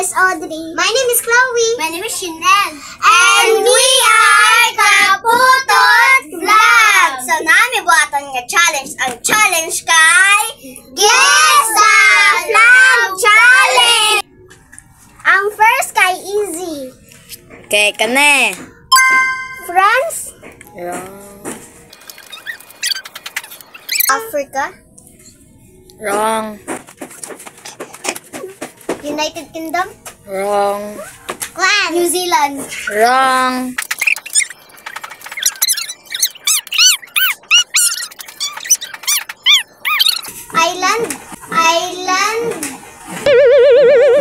is Audrey. My name is Chloe. My name is Chanel. And we are Kaputot Vlog. So, nami buhaton nga challenge. Ang challenge kay Guess the Vlog Challenge. Ang first kay Easy. Okay, kane. France. Wrong. Africa. Wrong. United Kingdom. Wrong. New Zealand. Wrong. Island.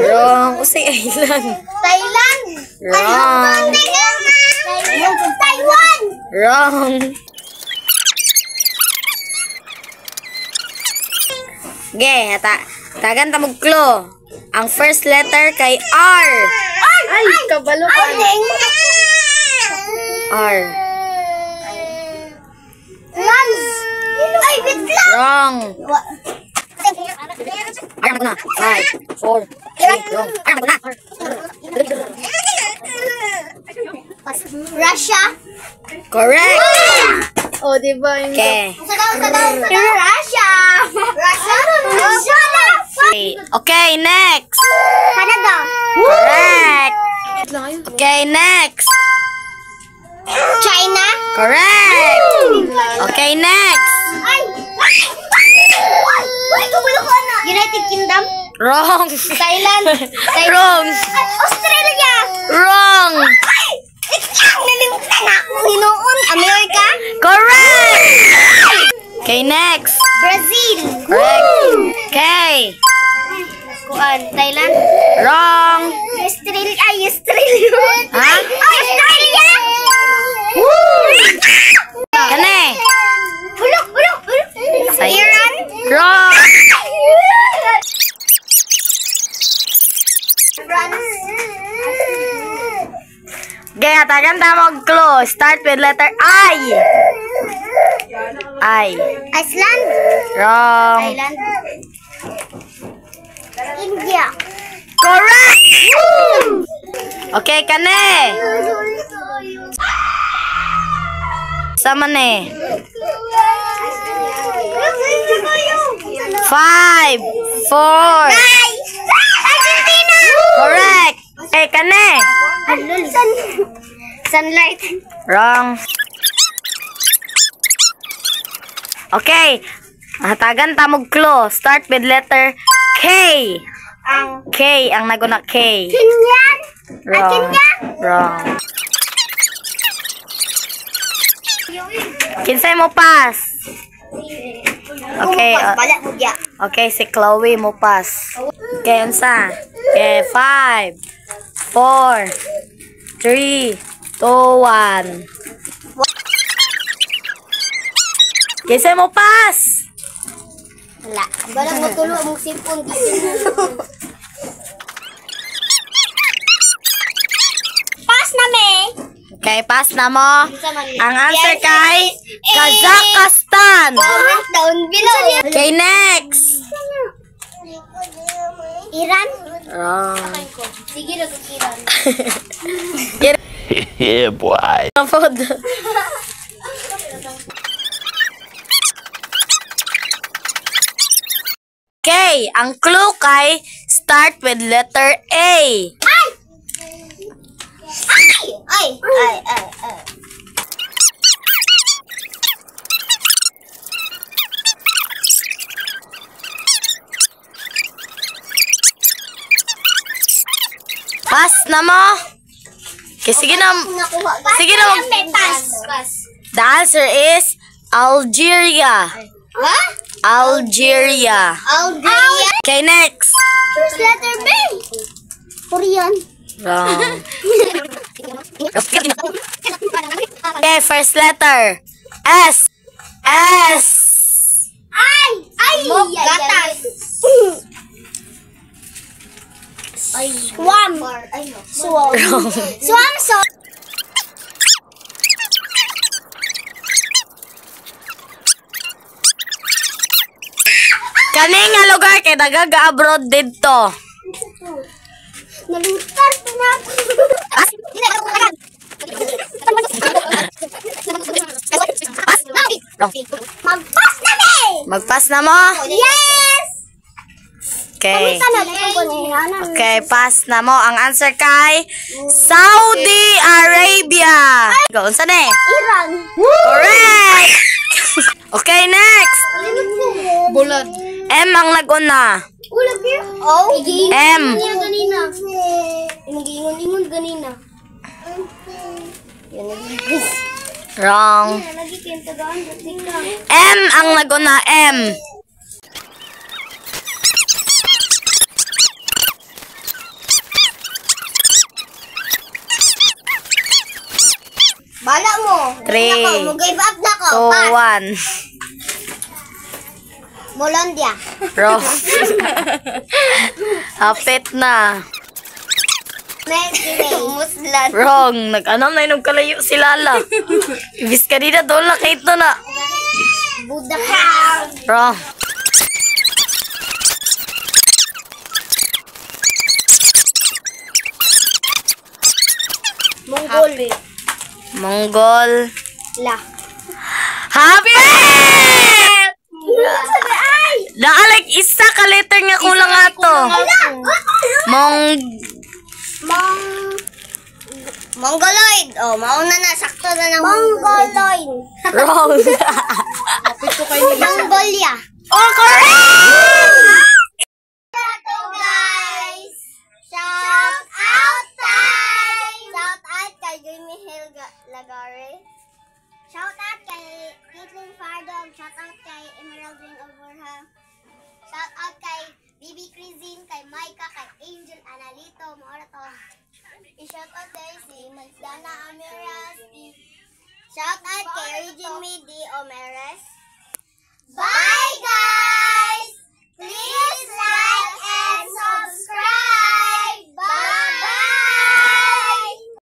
Wrong. Usay island. Thailand. Wrong. Taiwan. Wrong. Okay, tagan ta mog clue. Ang first letter kay R. Ay, kabalo ka. R. Lance. Ay, wait lang. Wrong. Ayang na. 5, 4, 3, wrong. Ayang na. Russia. Correct. Oh, diba? Okay. Russia. Russia. Okay, next. Canada. Correct. Okay, next. China. Correct. Okay, next. Ay. United Kingdom. Wrong. Thailand. Wrong. Australia. Wrong. Ay! Nalimutan ako. Hinoon. America. Correct. Okay, next. Brazil. Correct. Okay. Thailand. Wrong. Australia. Ay, Australia. Ha? Australia. Kane. Hulok. Iran. Wrong. Okay, hatagan tamang clue. Start with letter I. I. Iceland. Wrong. Thailand. India. Correct. Okay, kane. Sama ne. 5, 4. Argentina. Correct. Okay, kane. Sunlight. Wrong. Okay. Hatagan tamog clue. Start with letter K. K. Ang naguna K. Kenyan. Wrong. Wrong. Kinsay mo pass? Okay. Bala mo diya. Okay, si Chloe mo pass. Okay, unsa? Okay, 5, 4, 3, 2, 1. Kinsay mo pass? Wala. Bala mo tulo mong sipon dito. Pass na me. Okay, pass na mo. Ang answer kay Kazakhstan. Comment down below. Okay, next. Iran. Wrong. Sige na Iran. Yeah, boy. Okay, ang clue kay start with letter A. Ay. Pass na mo. Okay, sige na. Sige na. Pass. The answer is Algeria. Ha? Algeria. Algeria. Okay, next. First letter B. Korean. Wrong. Okay, first letter. S. S. Ay! Gatas. Swam. Wrong. Swam. Kani nga lugar kay nagaga-abroad dito. Nalutar ko na ako. Magpas na me! Magpass na mo? Yes! Okay. Okay. Okay, pass na mo. Ang answer kay Saudi Arabia. Go, unsa ni? Iran. Correct! Okay, next. Bulad. M ang naguna. Ulag niya? Oh. M. Niya ganina. Nag-iingon-ingon ganina. Yan nag-iingon. Wrong. Lagi kayong tagaan. Tika. M ang naguna. M. Bala mo. 3, Mag-give up na ko. 2, 1. Molondia. Wrong. Hapit na. Mercury. Muslan. Wrong. Nag-anam na inog kalayo si Lala. Ibis ka dito doon na kahit na. Budapest. Wrong. Mongol. Mongol. La. Happy! Ay! Naalag isa ka letter nga kulang ato. Mongoloid. Oh, mauna na. Sakto na ng Mongoloid. Wrong. Mongolia. Oh, correct! Hello guys! Shout out time! Shout out kay Jamie Hill Lagare. Shout out kay Caitlin Fardog. Shout out kay Emerald Ring Alborha. Shout out kay Bibi Crizin, kay Maika, kay Angel Analito. Maura to. I-shout out kay si Mazdana Amiras. Shout out kay Regine Midi Omeres. Bye!